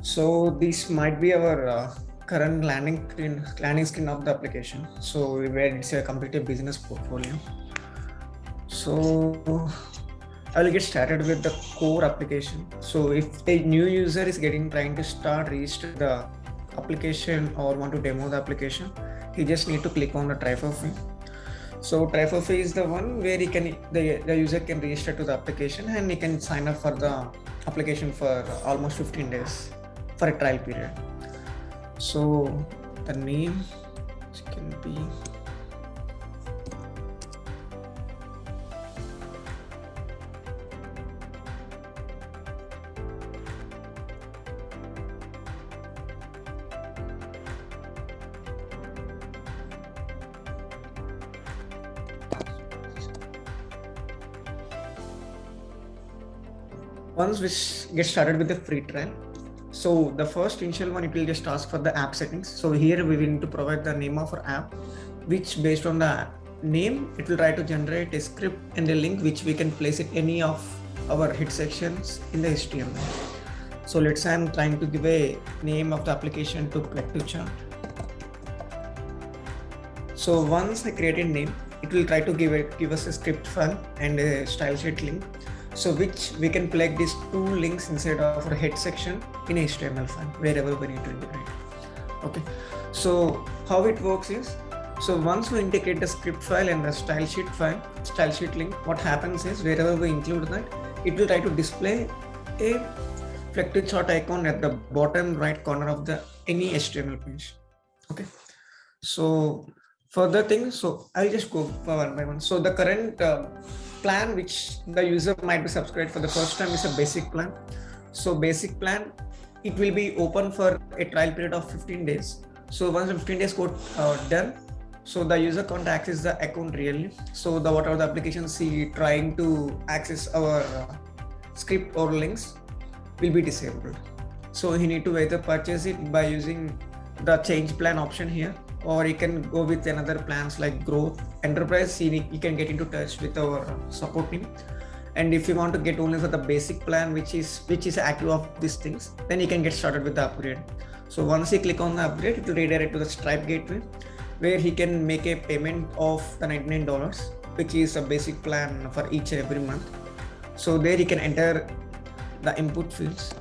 So this might be our current landing screen of the application. So where it's a completed business portfolio. So I will get started with the core application. So if a new user is trying to start register the application or want to demo the application, he just need to click on the try for free. So try for free is the one where the user can register to the application and he can sign up for the application for almost 15 days for a trial period. So the name can be once we get started with the free trial. So the first initial one, it will just ask for the app settings. So here we will need to provide the name of our app, which based on the name, it will try to generate a script and a link which we can place it any of our hit sections in the HTML. So let's say I'm trying to give a name of the application to PlugtoChat. So once I create a name, it will try to give us a script file and a style sheet link. So which we can plug these two links inside of our head section in HTML file wherever we need to integrate. Okay, so how it works is, so once we integrate the script file and the style sheet link, what happens is wherever we include that, it will try to display a PlugtoChat icon at the bottom right corner of the any HTML page. Okay, so further things, so I'll just go for one by one. So the current plan which the user might be subscribed for the first time is a basic plan. So basic plan, it will be open for a trial period of 15 days. So once the 15 days got done, so the user can't access the account really. So the whatever the applications he trying to access our script or links will be disabled. So he need to either purchase it by using the change plan option here, or you can go with another plans like growth, enterprise. You can get into touch with our support team. And if you want to get only for the basic plan, which is active of these things, then you can get started with the upgrade. So once you click on the upgrade, it will redirect to the Stripe gateway, where he can make a payment of the $99, which is a basic plan for each and every month. So there he can enter the input fields.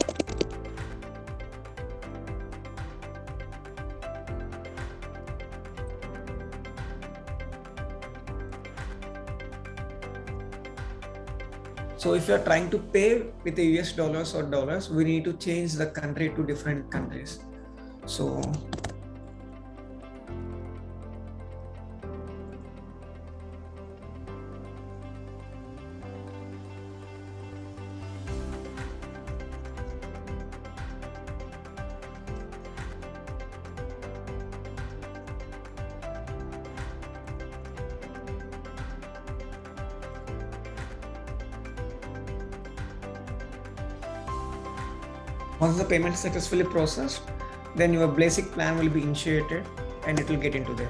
So if you are trying to pay with the US dollars or dollars, we need to change the country to different countries. So once the payment is successfully processed, then your basic plan will be initiated and it will get into there.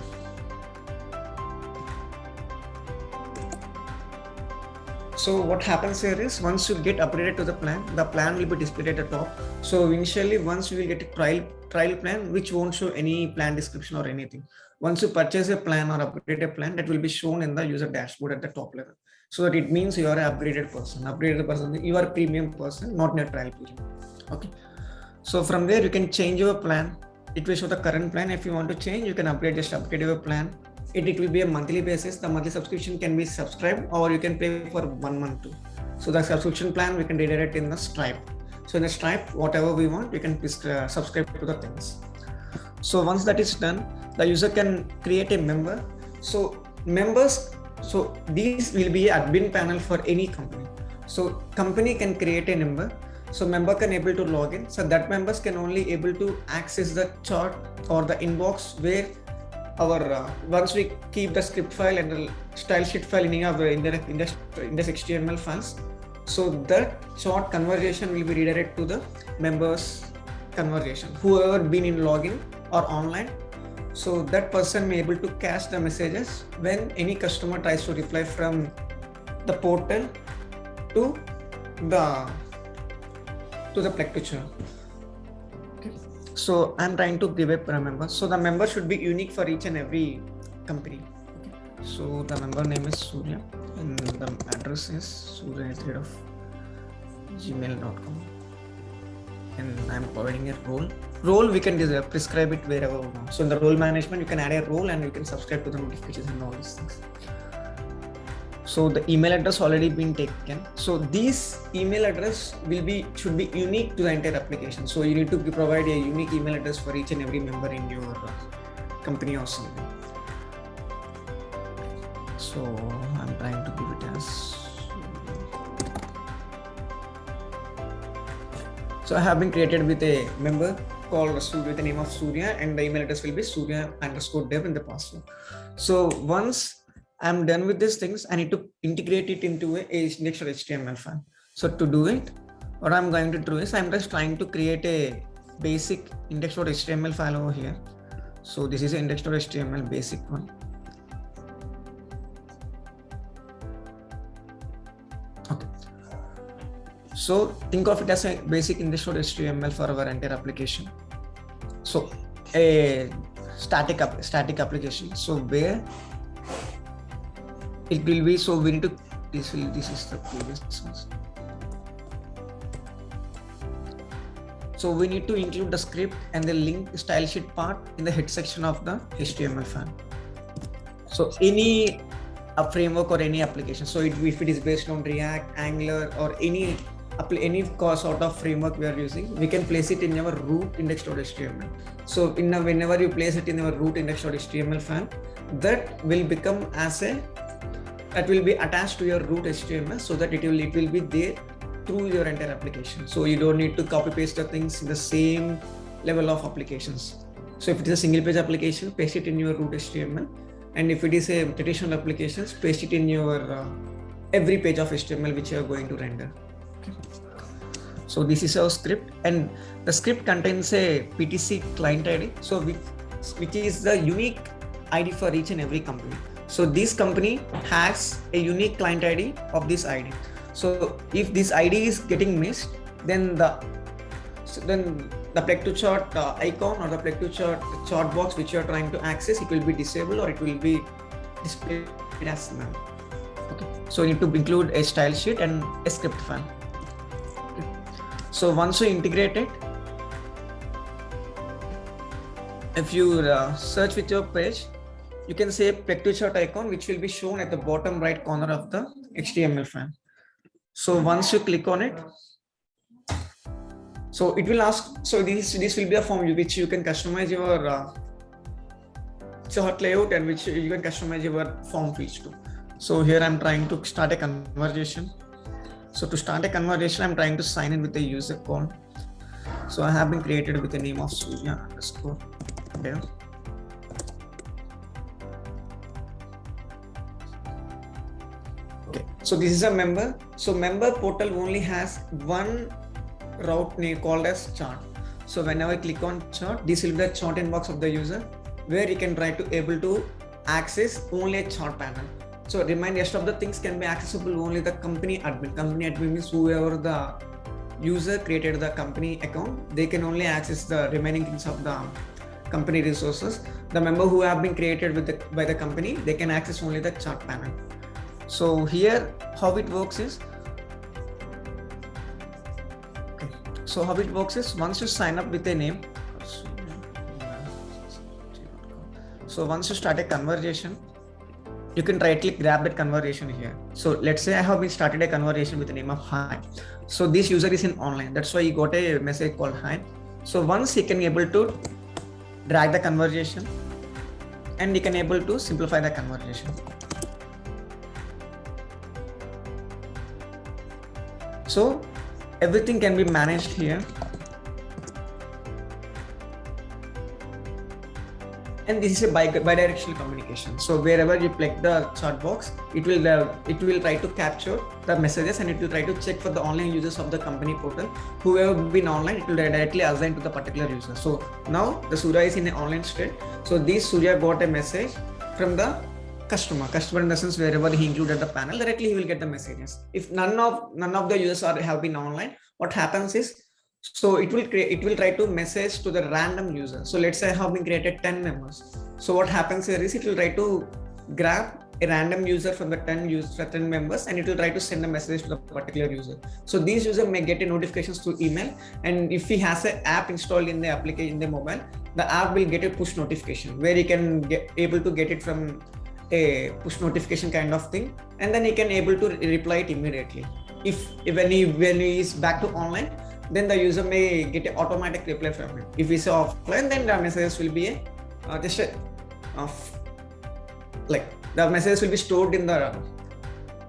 So what happens here is, once you get upgraded to the plan will be displayed at the top. So initially, once you will get a trial plan, which won't show any plan description or anything. Once you purchase a plan or upgrade a plan, that will be shown in the user dashboard at the top level. So that it means you are an upgraded person, you are a premium person, not in a trial period. Okay, so from there you can change your plan. It will show the current plan. If you want to change, you can just upgrade your plan. It will be a monthly basis. The monthly subscription can be subscribed, or you can pay for 1 month too. So the subscription plan we can redirect in the Stripe. So in the Stripe, whatever we want, we can subscribe to the things. So once that is done, the user can create a member. So members, so these will be admin panel for any company. So company can create a member. So member can able to log in. So that members can only able to access the chart or the inbox where our once we keep the script file and the style sheet file in our index.HTML files. So that chart conversation will be redirected to the members conversation. Whoever been in login or online, so that person may able to catch the messages when any customer tries to reply from the portal to the PlugtoChat. So I'm trying to give a member. So the member should be unique for each and every company. Okay. So the member name is Surya and the address is surya@gmail.com. And I'm providing a role. Role we can prescribe it wherever we want. So in the role management, you can add a role and you can subscribe to the notifications and all these things. So the email address already been taken. So this email address should be unique to the entire application. So you need to provide a unique email address for each and every member in your company or something. So I'm trying to give it as. So I have been created with a member called Surya with the name of Surya, and the email address will be surya_dev in the password. So once I'm done with these things, I need to integrate it into a index.html file. So to do it, what I'm going to do is I'm just trying to create a basic index.html file over here. So this is an index.html basic one. Okay. So think of it as a basic index.html for our entire application. So a static application. So where it will be, so we need to, this is the previous one. So we need to include the script and the link style sheet part in the head section of the HTML file. So any framework or any application. So if it is based on React, Angular, or any sort of framework we are using, we can place it in our root index.html. So whenever you place it in our root index.html file, that will become as that will be attached to your root HTML, so that it will be there through your entire application. So you don't need to copy paste the things in the same level of applications. So if it is a single page application, paste it in your root HTML, and if it is a traditional application, paste it in your every page of HTML which you are going to render. Okay. So this is our script, and the script contains a PTC client ID, so which is the unique ID for each and every company. So this company has a unique client ID of this ID. So if this ID is getting missed, then the PlugtoChat icon or the PlugtoChat chat box which you are trying to access, it will be disabled or it will be displayed as null. Okay. So you need to include a style sheet and a script file. Okay. So once you integrate it, if you search with your page, you can say PlugtoChat icon, which will be shown at the bottom right corner of the HTML file. So once you click on it, so it will ask, so this will be a form which you can customize your chart layout and which you can customize your form fields too. So here I'm trying to start a conversation. So to start a conversation, I'm trying to sign in with the user code. So I have been created with the name of Surya_dev. Okay, so this is a member. So member portal only has one route name called as chart. So whenever I click on chart, this will be the chart inbox of the user, where you can try to able to access only a chart panel. So remind, rest of the things can be accessible only the company admin. Company admin means whoever the user created the company account, they can only access the remaining things of the company resources. The member who have been created by the company, they can access only the chart panel. So here how it works is, so how it works is, once you sign up with a name, so once you start a conversation, you can right click, grab that conversation here. So let's say I have been started a conversation with the name of hi. So this user is in online, that's why he got a message called hi. So once he can able to drag the conversation and he can able to simplify the conversation. So everything can be managed here. And this is a bidirectional communication. So wherever you plug the chat box, it will try to capture the messages and it will try to check for the online users of the company portal. Whoever been online, it will directly assign to the particular user. So now the Surya is in an online state. So this Surya got a message from the customer in the sense wherever he included the panel, directly he will get the messages. If none of the users have been online, what happens is So it will try to message to the random user. So let's say I have been created 10 members. So what happens here is it will try to grab a random user from the 10 members, and it will try to send a message to the particular user. So these user may get a notifications through email, and if he has an app installed in the application in the mobile, the app will get a push notification where he can able to get it from a push notification kind of thing, and then he can able to reply it immediately. When he is back to online, then the user may get an automatic reply from it. If he's offline, then the messages will be the messages will be stored in the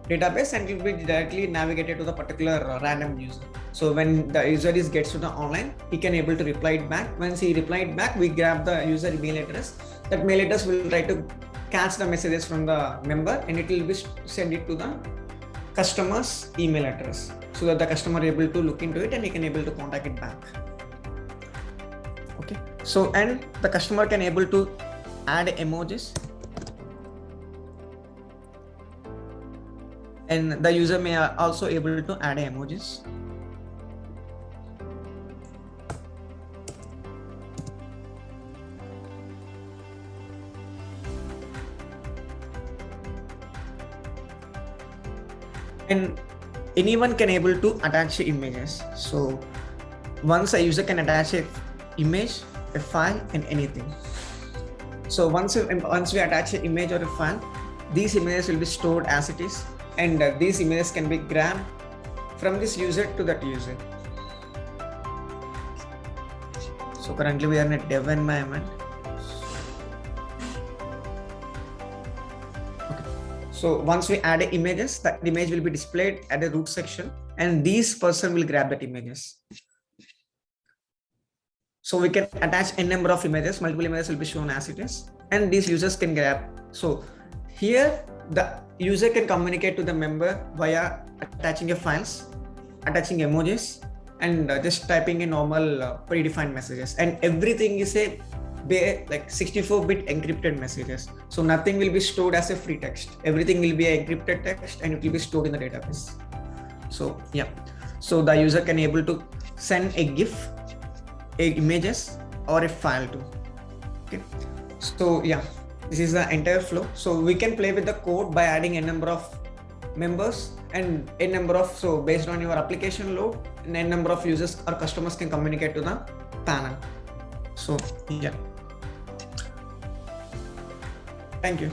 database and will be directly navigated to the particular random user. So when the user gets to the online, he can able to reply it back. Once he replied back, we grab the user email address. That mail address will try to catch the messages from the member, and it will be send it to the customer's email address, so that the customer able to look into it and he can able to contact it back. Okay, so and the customer can able to add emojis, and the user may also able to add emojis. And anyone can able to attach images. So once a user can attach an image, a file, and anything. So once we attach an image or a file, these images will be stored as it is, and these images can be grabbed from this user to that user. So currently we are in a dev environment. So once we add images, that image will be displayed at the root section, and this person will grab that images. So we can attach a number of images, multiple images will be shown as it is, and these users can grab. So here the user can communicate to the member via attaching a files, attaching emojis, and just typing a normal predefined messages, and everything is a like 64-bit encrypted messages. So nothing will be stored as a free text. Everything will be a encrypted text, and it will be stored in the database. So yeah, so the user can able to send a GIF, a images, or a file too. Okay, so yeah, this is the entire flow. So we can play with the code by adding a number of members and a number of, so based on your application load, and a number of users or customers can communicate to the panel. So yeah, thank you.